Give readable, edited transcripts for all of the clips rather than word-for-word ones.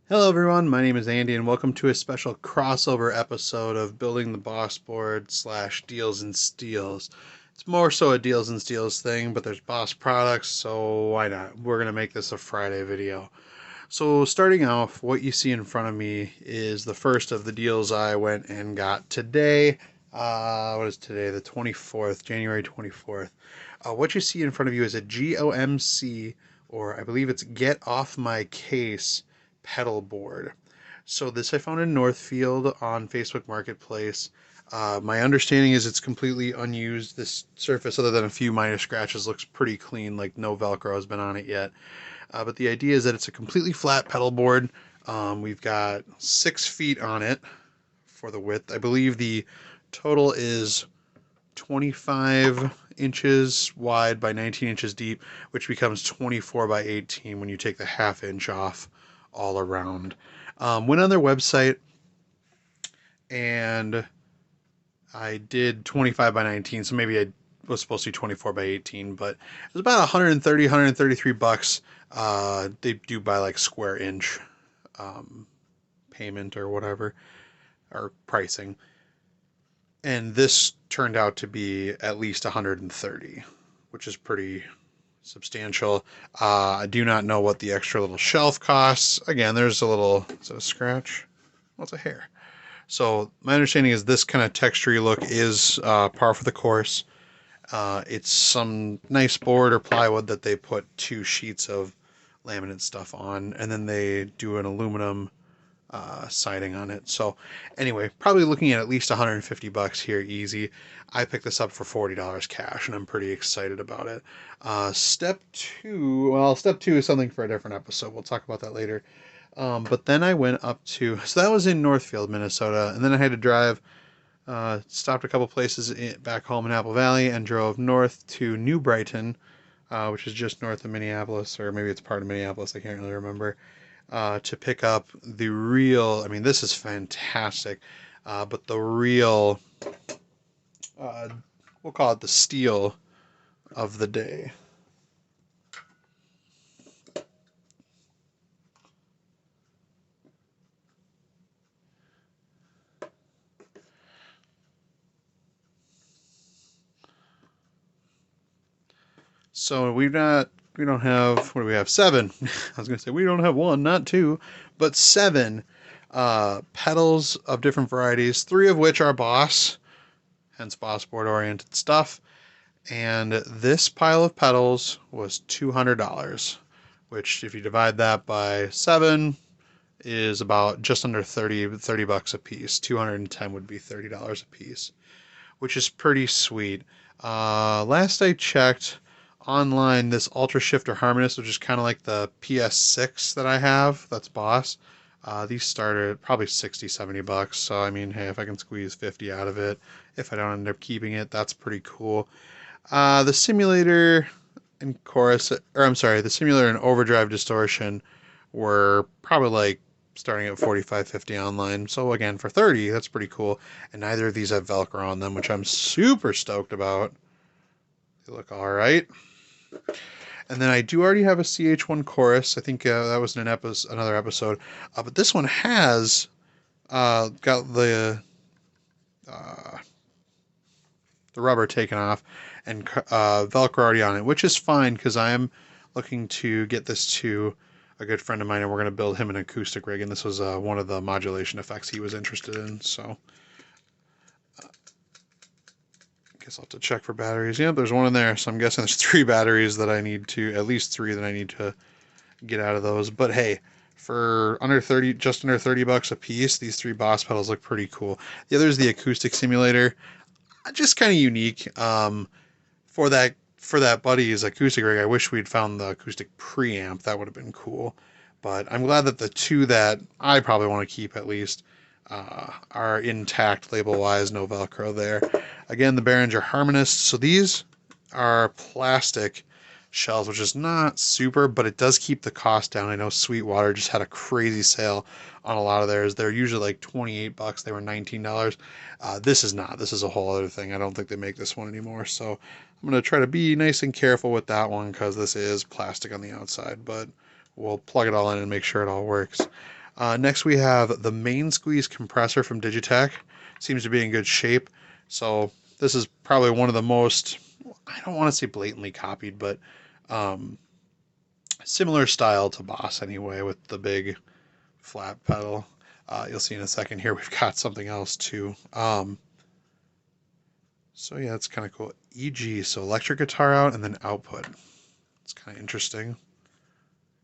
Hello everyone, my name is Andy and welcome to a special crossover episode of Building the Boss Board / Deals and Steals. It's more so a Deals and Steals thing, but there's Boss products, so why not? We're going to make this a Friday video. So starting off, what you see in front of me is the first of the deals I went and got today. What is today? The 24th, January 24th. What you see in front of you is a GOMC, or I believe it's Get Off My Case Pedalboard. So this I found in Northfield on Facebook Marketplace. My understanding is it's completely unused. This surface, other than a few minor scratches, looks pretty clean, like no Velcro has been on it yet. But the idea is that it's a completely flat pedal board. We've got 6 feet on it for the width. I believe the total is 25 inches wide by 19 inches deep, which becomes 24 by 18 when you take the ½ inch off all around. Went on their website and I did 25 by 19, so maybe I was supposed to be 24 by 18, but it was about 130, 133 bucks. They do by like square inch payment or whatever, or pricing. And this turned out to be at least 130, which is pretty substantial. I do not know what the extra little shelf costs. Again, there's a little, is it a scratch? Well, it's a hair. So my understanding is this kind of textury look is par for the course. It's some nice board or plywood that they put 2 sheets of laminate stuff on, and then they do an aluminum siding on it. So anyway, probably looking at least 150 bucks here easy. I picked this up for $40 cash, and I'm pretty excited about it. Step two is something for a different episode. We'll talk about that later. But then I went up to, so that was in Northfield, Minnesota, and then I had to drive, stopped a couple places back home in Apple Valley, and drove north to New Brighton, which is just north of Minneapolis, or maybe it's part of Minneapolis, I can't really remember, to pick up the real, I mean, this is fantastic, but the real, we'll call it the steal of the day. So we don't have, what do we have? 7. I was going to say we don't have 1, not 2, but 7 pedals of different varieties, 3 of which are Boss, hence Boss board oriented stuff. And this pile of pedals was $200, which if you divide that by 7 is about just under 30 bucks a piece. 210 would be $30 a piece, which is pretty sweet. Last I checked online, this Ultra Shifter Harmonist, which is kind of like the PS6 that I have, that's Boss. These started at probably 60, 70 bucks. So, I mean, hey, if I can squeeze 50 out of it, if I don't end up keeping it, that's pretty cool. The simulator and chorus, or I'm sorry, the simulator and overdrive distortion were probably like starting at 45, 50 online. So again, for 30, that's pretty cool. And neither of these have Velcro on them, which I'm super stoked about. They look all right. And then I do already have a CH1 chorus. I think that was in another episode. But this one has got the rubber taken off and Velcro already on it, which is fine because I am looking to get this to a good friend of mine, and we're going to build him an acoustic rig, and this was one of the modulation effects he was interested in. So guess I'll have to check for batteries. Yeah, there's one in there, so I'm guessing there's 3 batteries that I need to, at least 3 that I need to get out of those. But hey, for just under 30 bucks a piece, these 3 Boss pedals look pretty cool. The other is the acoustic simulator, just kind of unique. For that buddy's acoustic rig, I wish we'd found the acoustic preamp. That would have been cool. But I'm glad that the 2 that I probably want to keep at least are intact label-wise, no Velcro there. Again, the Behringer Harmonists. So these are plastic shells, which is not super, but it does keep the cost down. I know Sweetwater just had a crazy sale on a lot of theirs. They're usually like 28 bucks. They were $19. This is not. This is a whole other thing. I don't think they make this one anymore. So I'm going to try to be nice and careful with that one because this is plastic on the outside, but we'll plug it all in and make sure it all works. Next we have the main squeeze compressor from Digitech. Seems to be in good shape. So this is probably one of the most, I don't want to say blatantly copied, but um, similar style to Boss anyway, with the big flat pedal. You'll see in a second here we've got something else too. So yeah, it's kind of cool. EG, so electric guitar out and then output. It's kind of interesting.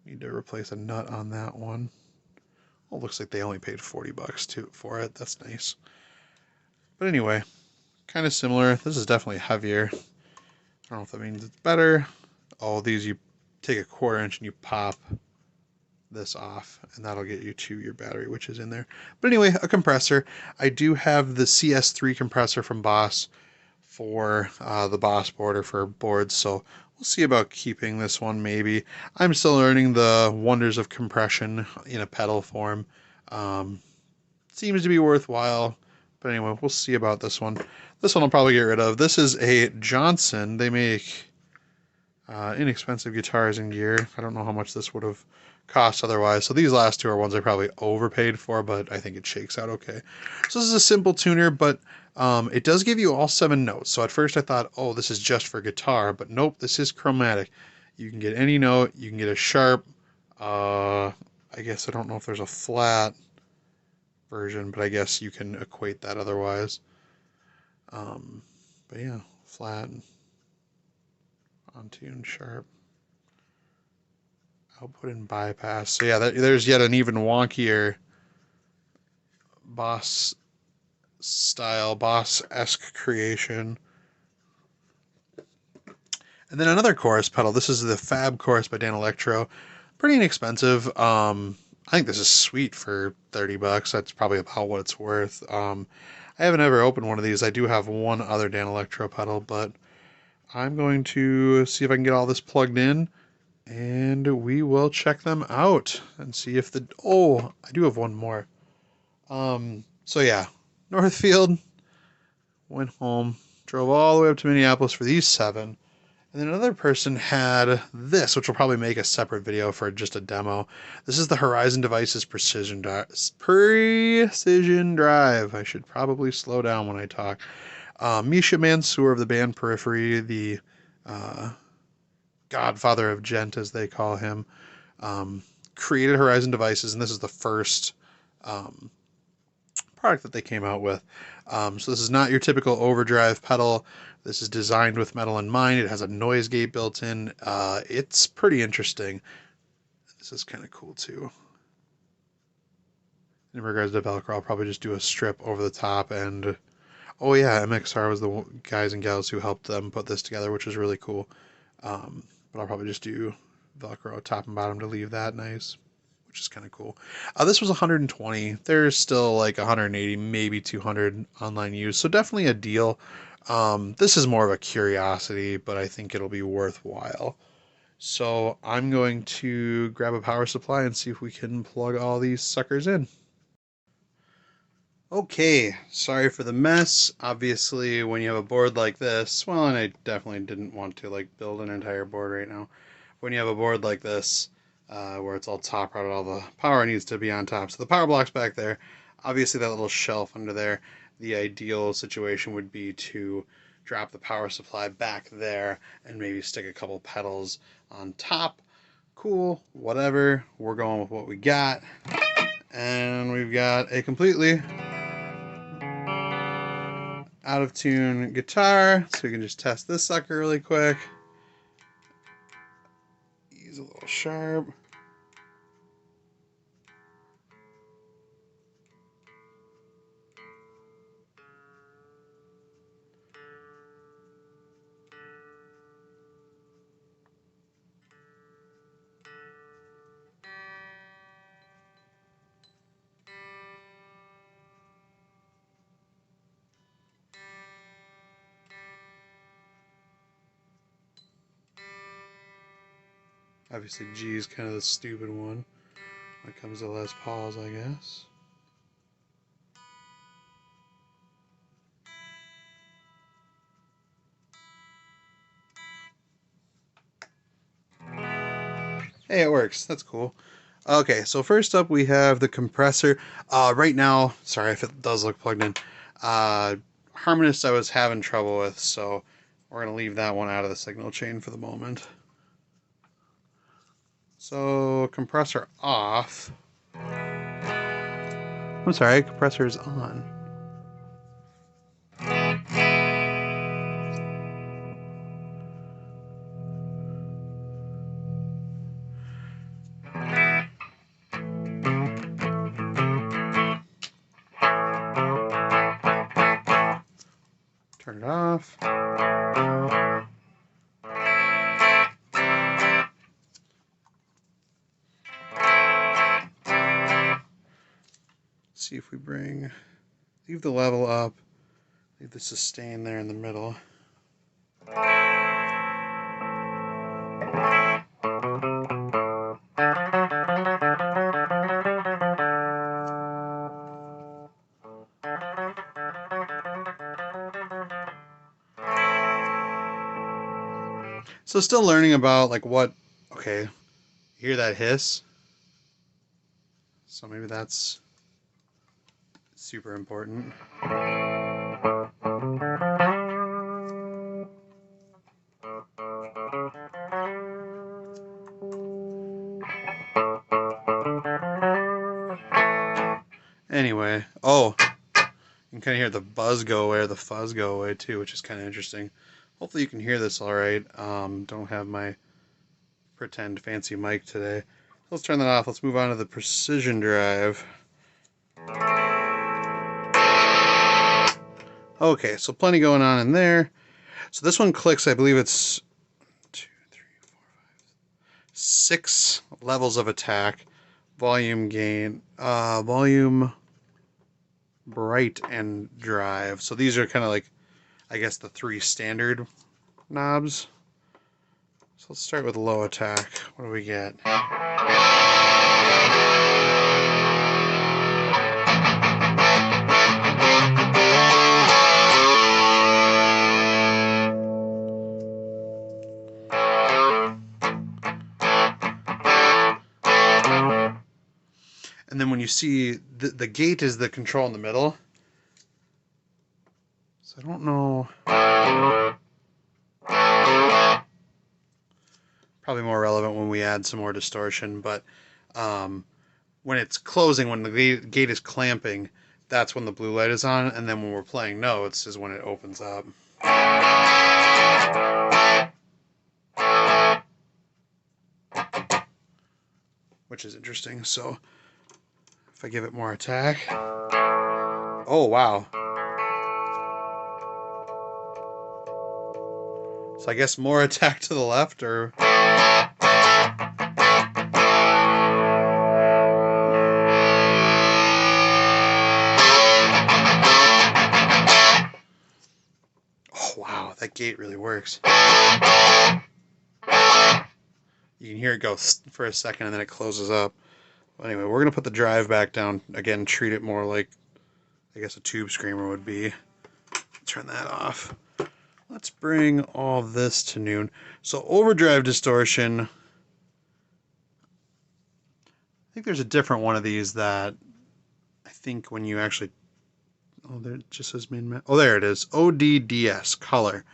Need to replace a nut on that one. Well, looks like they only paid 40 bucks too for it. That's nice. But anyway, kind of similar. This is definitely heavier. I don't know if that means it's better. Oh, these you take a 1/4 inch and you pop this off, and that'll get you to your battery, which is in there. But anyway, a compressor. I do have the CS3 compressor from Boss for the Boss board or for boards, so we'll see about keeping this one maybe. I'm still learning the wonders of compression in a pedal form. Seems to be worthwhile, but anyway, we'll see about this one. This one I'll probably get rid of. This is a Johnson. They make inexpensive guitars and gear. I don't know how much this would have cost otherwise. So these last two are ones I probably overpaid for, but I think it shakes out okay. So this is a simple tuner, but it does give you all 7 notes. So at first I thought, oh, this is just for guitar, but nope, this is chromatic. You can get any note. You can get a sharp. I guess I don't know if there's a flat version, but I guess you can equate that otherwise. But yeah, flat, on tune, sharp, output and bypass. So yeah, there's yet an even wonkier Boss style, Boss-esque creation. And then another chorus pedal. This is the Fab Chorus by Dan Electro. Pretty inexpensive. I think this is sweet for 30 bucks. That's probably about what it's worth. I haven't ever opened one of these. I do have one other Dan Electro pedal, but I'm going to see if I can get all this plugged in, and we will check them out and see if the... Oh, I do have one more. So yeah, Northfield, went home, drove all the way up to Minneapolis for these 7. And then another person had this, which will probably make a separate video for just a demo. This is the Horizon Devices Precision Drive. I should probably slow down when I talk. Misha Mansour of the band Periphery, the godfather of gent, as they call him, created Horizon Devices, and this is the first product that they came out with. So this is not your typical overdrive pedal. This is designed with metal in mind. It has a noise gate built in. It's pretty interesting. This is kind of cool too. In regards to Velcro, I'll probably just do a strip over the top, and oh yeah, MXR was the guys and gals who helped them put this together, which is really cool. But I'll probably just do Velcro top and bottom to leave that nice, which is kind of cool. This was 120. There's still like 180, maybe 200 online use, so definitely a deal. This is more of a curiosity, but I think it'll be worthwhile. So I'm going to grab a power supply and see if we can plug all these suckers in. Okay, sorry for the mess. Obviously, when you have a board like this, well, and I definitely didn't want to like build an entire board right now. When you have a board like this, where it's all top routed, all the power needs to be on top. So the power block's back there. Obviously, that little shelf under there. The ideal situation would be to drop the power supply back there and maybe stick a couple pedals on top. Cool, whatever. We're going with what we got. And we've got a completely out of tune guitar. So we can just test this sucker really quick. He's a little sharp. Obviously G is kind of the stupid one when it comes to Les Pauls, I guess. Hey, it works. That's cool. Okay, so first up we have the compressor. Right now, sorry if it does look plugged in, Harmonist I was having trouble with, so we're going to leave that one out of the signal chain for the moment. So, compressor off. I'm sorry, compressor is on. Turn it off. See if we leave the level up, leave the sustain there in the middle. So still learning about like what, okay, hear that hiss? So maybe that's super important. Anyway, oh, you can kind of hear the buzz go away or the fuzz go away too, which is kind of interesting. Hopefully you can hear this all right. Don't have my pretend fancy mic today. Let's turn that off. Let's move on to the precision drive. Okay, so plenty going on in there. So this one clicks, I believe it's 2, 3, 4, 5, 6 levels of attack, volume gain, volume, bright, and drive. So these are kind of like, I guess, the 3 standard knobs. So let's start with low attack. What do we get? And then when you see the gate is the control in the middle. So I don't know. Probably more relevant when we add some more distortion, but when it's closing, when the gate is clamping, that's when the blue light is on, and then when we're playing notes is when it opens up. Which is interesting. So if I give it more attack, oh wow. So I guess more attack to the left, or oh wow, that gate really works. You can hear it go for a second and then it closes up. Anyway, we're going to put the drive back down. Again, treat it more like, I guess, a tube screamer would be. Turn that off. Let's bring all this to noon. So overdrive distortion. I think there's a different one of these that I think when you actually... Oh, there it just says main... Oh, there it is. ODDS, color.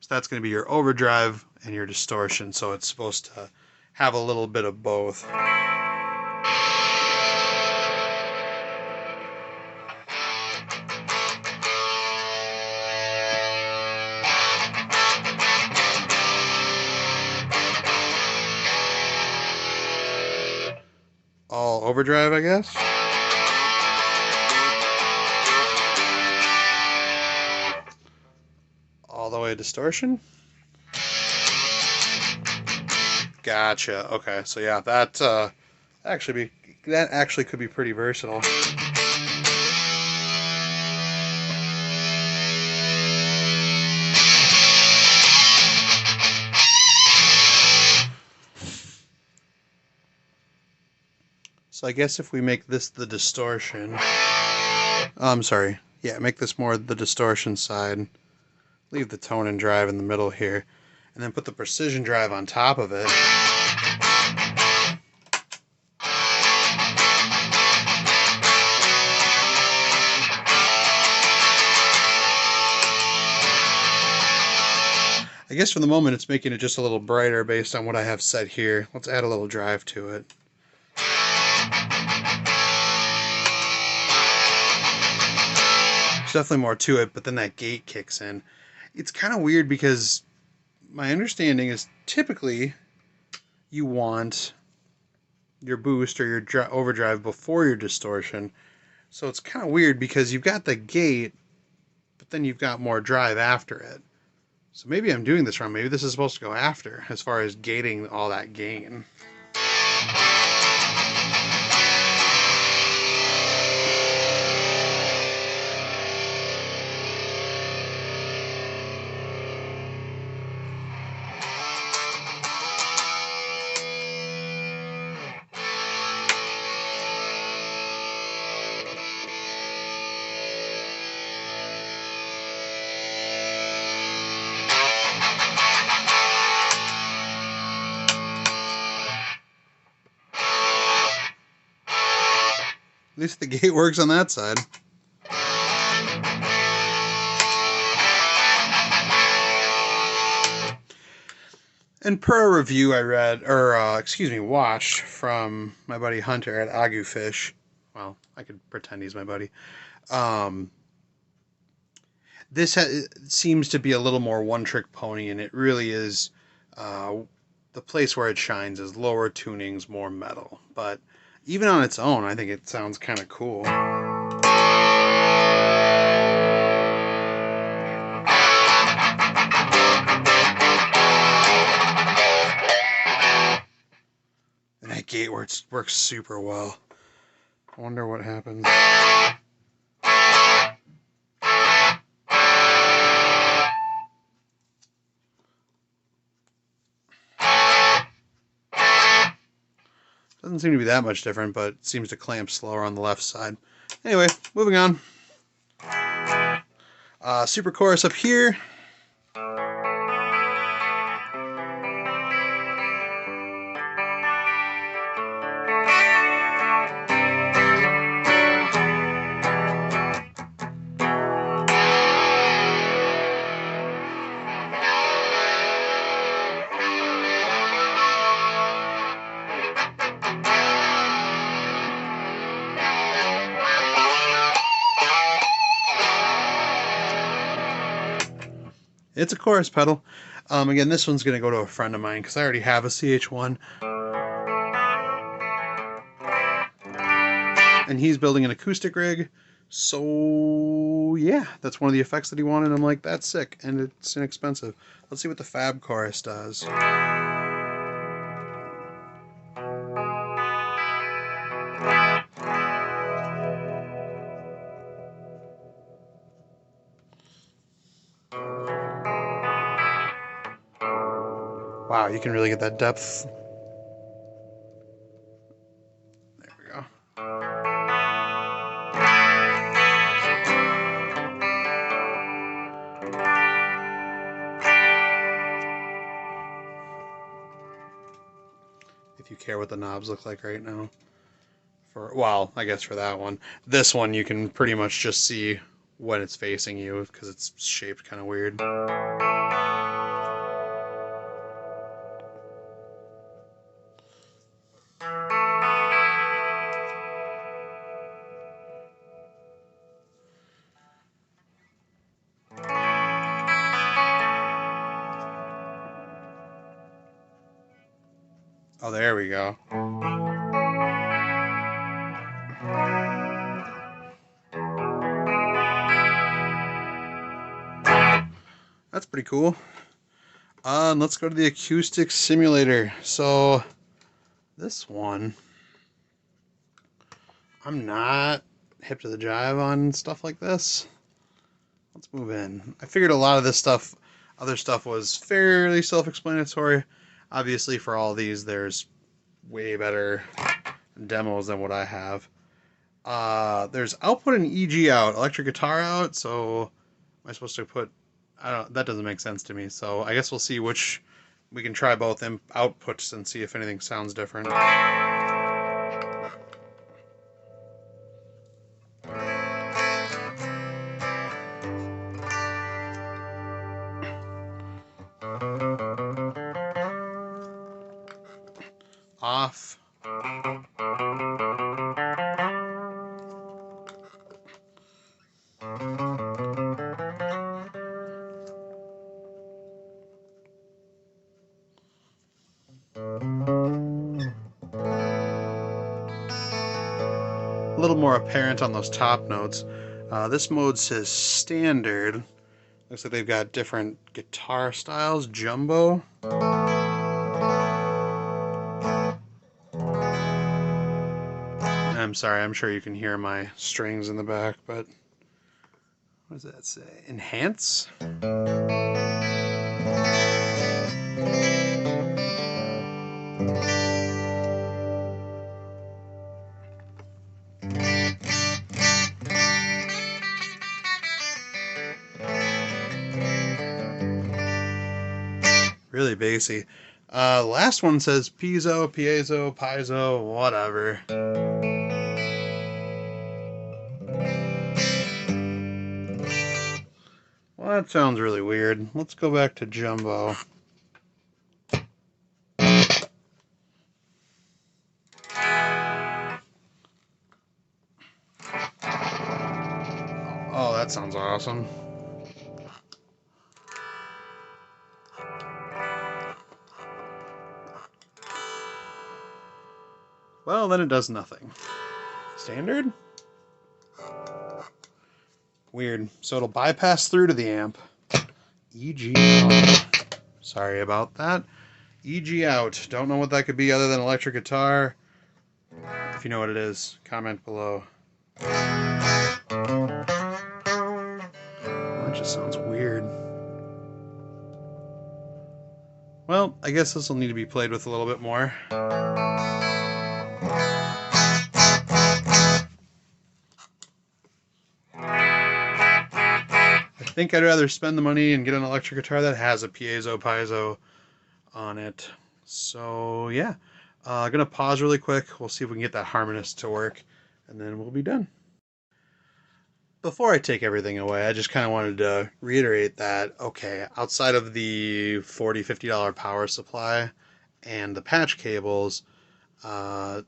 So that's going to be your overdrive and your distortion. So it's supposed to have a little bit of both. All overdrive, I guess. All the way distortion. Gotcha. Okay, so yeah, that actually could be pretty versatile. So I guess if we make this the distortion, I'm sorry, yeah, make this more the distortion side, leave the tone and drive in the middle here, and then put the precision drive on top of it. I guess for the moment it's making it just a little brighter based on what I have set here. Let's add a little drive to it. There's definitely more to it, but then that gate kicks in. It's kind of weird because my understanding is typically you want your boost or your overdrive before your distortion. So it's kind of weird because you've got the gate, but then you've got more drive after it. So maybe I'm doing this wrong. Maybe this is supposed to go after, as far as gating all that gain. At least the gate works on that side. And per a review I read, or watched from my buddy Hunter at Agufish. Well, I could pretend he's my buddy. This seems to be a little more one-trick pony, and it really is. The place where it shines is lower tunings, more metal. But even on its own, I think it sounds kind of cool. And that gate works super well. I wonder what happens. Doesn't seem to be that much different, but it seems to clamp slower on the left side. Anyway, moving on. Super chorus up here. It's a chorus pedal. Again, this one's going to go to a friend of mine because I already have a CH1. And he's building an acoustic rig. So, yeah, that's one of the effects that he wanted. I'm like, that's sick. And it's inexpensive. Let's see what the Fab chorus does. Wow, you can really get that depth. There we go. If you care what the knobs look like right now. Well, I guess for that one. This one you can pretty much just see when it's facing you because it's shaped kind of weird. Oh, there we go. That's pretty cool. Let's go to the acoustic simulator. So this one, I'm not hip to the jive on stuff like this. Let's move in. I figured a lot of this stuff, other stuff was fairly self-explanatory. Obviously for all these there's way better demos than what I have. There's output and EG out, electric guitar out, so am I supposed to put, that doesn't make sense to me, so I guess we'll see which, we can try both outputs and see if anything sounds different. a little more apparent on those top notes. This mode says standard. Looks like they've got different guitar styles. Jumbo. I'm sorry, I'm sure you can hear my strings in the back, but what does that say? Enhance? Really bassy. Last one says piezo, piezo, whatever. Well, that sounds really weird. Let's go back to jumbo. Oh, that sounds awesome. Well, then it does nothing. Standard? Weird. So it'll bypass through to the amp. EG out. Sorry about that. EG out. Don't know what that could be other than electric guitar. If you know what it is, comment below. That just sounds weird. Well, I guess this will need to be played with a little bit more. I think I'd rather spend the money and get an electric guitar that has a piezo on it. So yeah, I'm gonna pause really quick. We'll see if we can get that Harmonist to work, and then we'll be done. Before I take everything away, I just kind of wanted to reiterate that, okay, outside of the $40, $50 power supply and the patch cables, I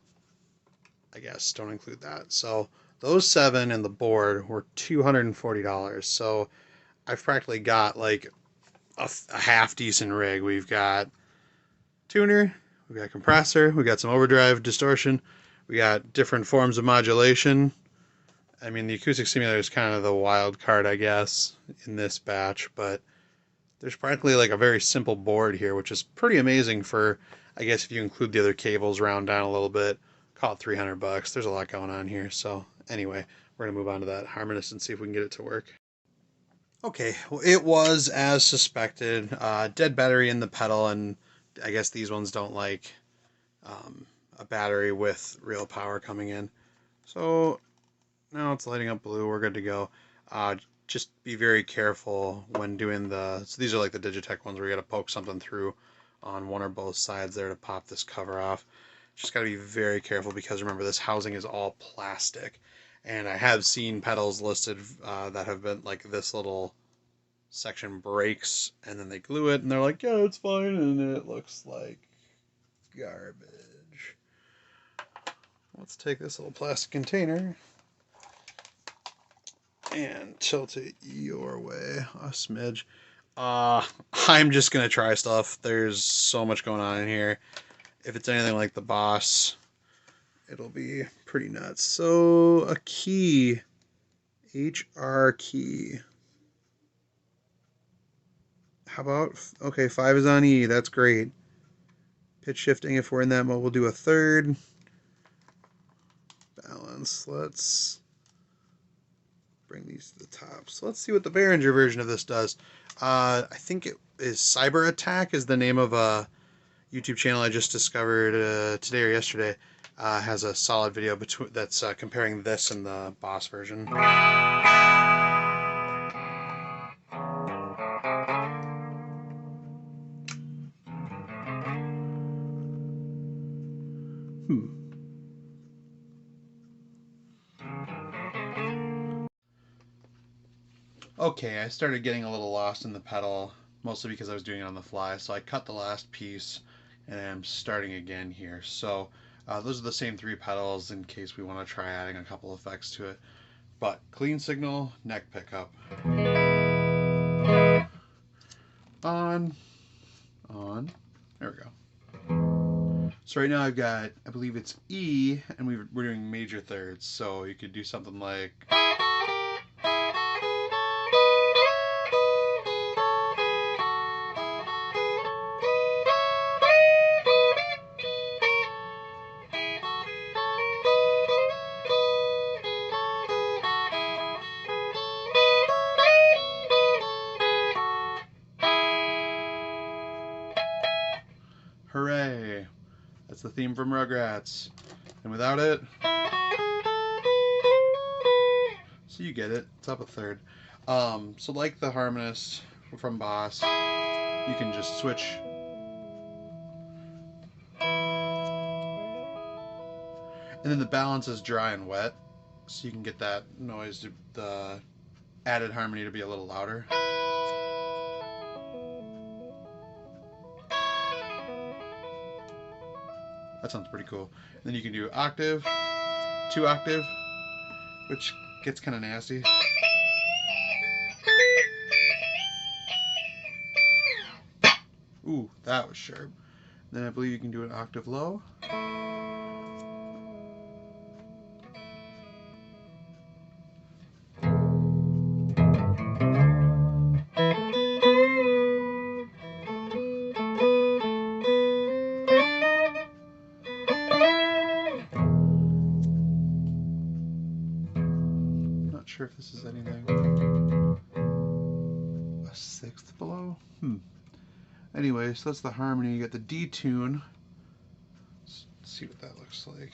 guess don't include that. So those 7 and the board were $240. So I've practically got like a half decent rig. We've got tuner, we got compressor, we got some overdrive distortion, we got different forms of modulation. I mean, the acoustic simulator is kind of the wild card, I guess, in this batch, but there's practically like a very simple board here, which is pretty amazing for, I guess, if you include the other cables, round down a little bit, call it $300. There's a lot going on here. So anyway, we're gonna move on to that Harmonist and see if we can get it to work. Okay, well, it was as suspected. Dead battery in the pedal, and I guess these ones don't like a battery with real power coming in. So now it's lighting up blue. We're good to go. Just be very careful when doing so these are like the Digitech ones where you got to poke something through on one or both sides there to pop this cover off. Just got to be very careful because remember, this housing is all plastic. And I have seen pedals listed that have been like this little section breaks and then they glue it and they're like, yeah, it's fine, and it looks like garbage. Let's take this little plastic container and tilt it your way a smidge. I'm just gonna try stuff. There's so much going on in here. If it's anything like the Boss, it'll be pretty nuts. So a key, HR key. How about, okay, 5 is on E, that's great. Pitch shifting, if we're in that mode, we'll do a third. Balance, let's bring these to the top. So let's see what the Behringer version of this does. I think it is Cyber Attack is the name of a YouTube channel I just discovered today or yesterday. Has a solid video that's comparing this and the Boss version. Okay, I started getting a little lost in the pedal, mostly because I was doing it on the fly, so I cut the last piece and I'm starting again here. So those are the same 3 pedals in case we want to try adding a couple effects to it. But clean signal, neck pickup. On, there we go. So right now I've got, I believe it's E, and we're doing major thirds. So you could do something like. Hooray! That's the theme from Rugrats. And without it, so you get it, it's up a third. So like the Harmonist from Boss, you can just switch. And then the balance is dry and wet, so you can get that noise, the added harmony to be a little louder. That sounds pretty cool. And then you can do octave, 2 octave, which gets kind of nasty. Ooh, that was sharp. Then I believe you can do an octave low. Not sure if this is anything. A sixth below? Anyway, so that's the harmony. You got the D tune. Let's see what that looks like.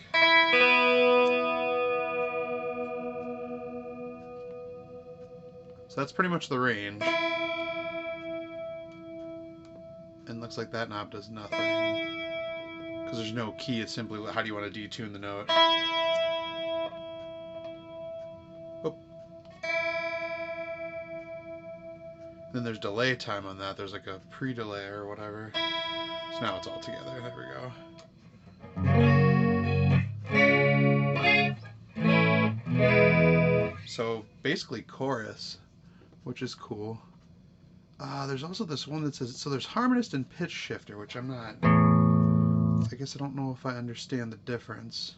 So that's pretty much the range. And looks like that knob does nothing. Because there's no key, it's simply how do you want to detune the note. Oh. Then there's delay time on that. There's like a pre-delay or whatever. So now it's all together. There we go. So basically chorus, which is cool. There's also this one that says, so there's Harmonist and pitch shifter, which I'm not, I guess I don't know if I understand the difference.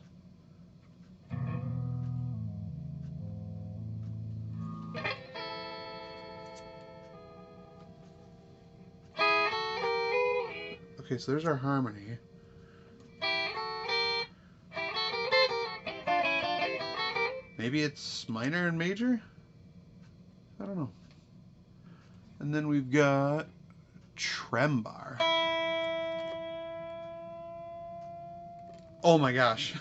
Okay, so there's our harmony. Maybe it's minor and major? I don't know. And then we've got trem bar. Oh my gosh.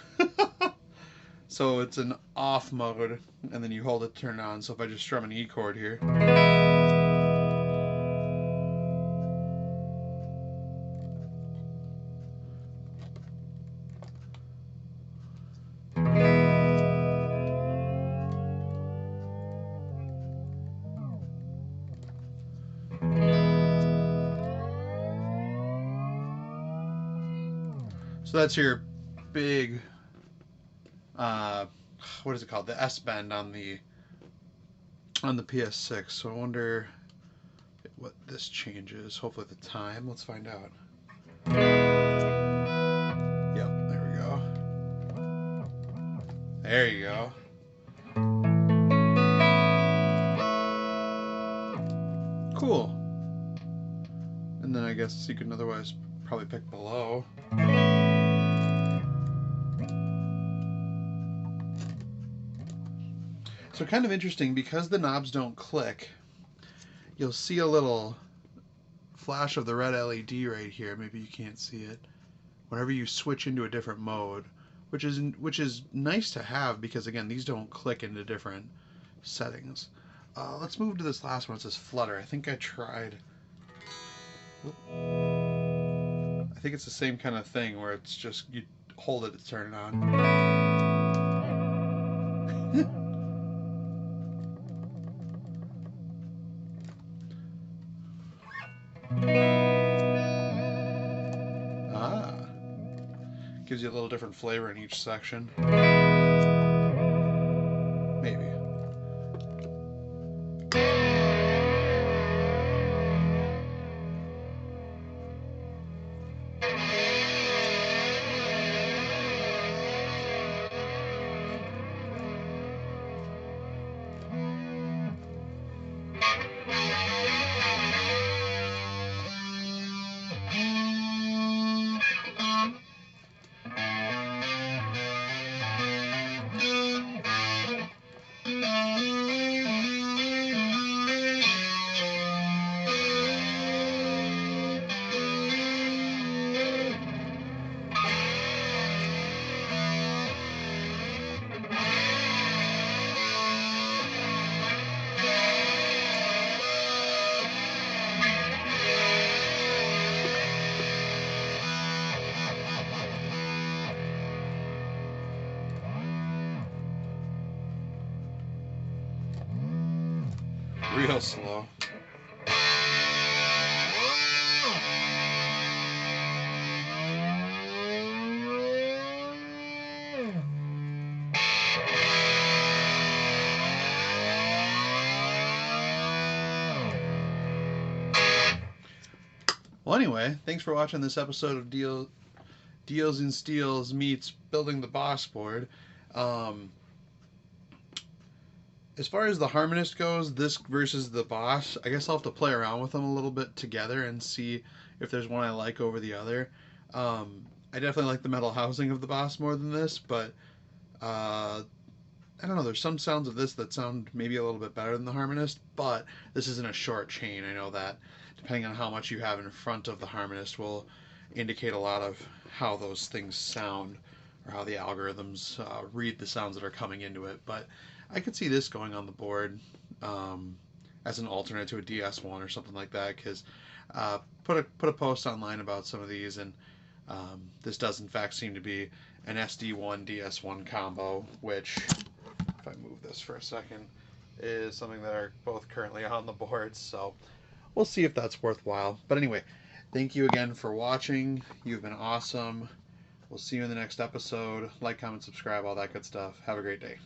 So it's an off mode, and then you hold it to turn it on. So if I just strum an E chord here. So that's your big, what is it called? The S bend on the PS6. So I wonder what this changes. Hopefully the time. Let's find out. Yep, there we go. There you go. Cool. And then I guess you can otherwise probably pick below. So kind of interesting, because the knobs don't click, you'll see a little flash of the red LED right here. Maybe you can't see it. Whenever you switch into a different mode, which is nice to have, because again, these don't click into different settings. Let's move to this last one. It says flutter. I think I tried. Whoop. I think it's the same kind of thing where it's just you hold it to turn it on. Gives you a little different flavor in each section. Maybe. real slow. Well, anyway, thanks for watching this episode of Deals and Steals meets Building the Boss Board. As far as the Harmonist goes, this versus the Boss, I guess I'll have to play around with them a little bit together and see if there's one I like over the other. I definitely like the metal housing of the Boss more than this, but I don't know, there's some sounds of this that sound maybe a little bit better than the Harmonist, but this isn't a short chain. I know that depending on how much you have in front of the Harmonist will indicate a lot of how those things sound or how the algorithms read the sounds that are coming into it. But I could see this going on the board as an alternate to a DS1 or something like that, because put a post online about some of these, and this does in fact seem to be an SD1 DS1 combo, which, if I move this for a second, is something that are both currently on the board. So we'll see if that's worthwhile. But anyway, thank you again for watching. You've been awesome. We'll see you in the next episode. Like, comment, subscribe, all that good stuff. Have a great day.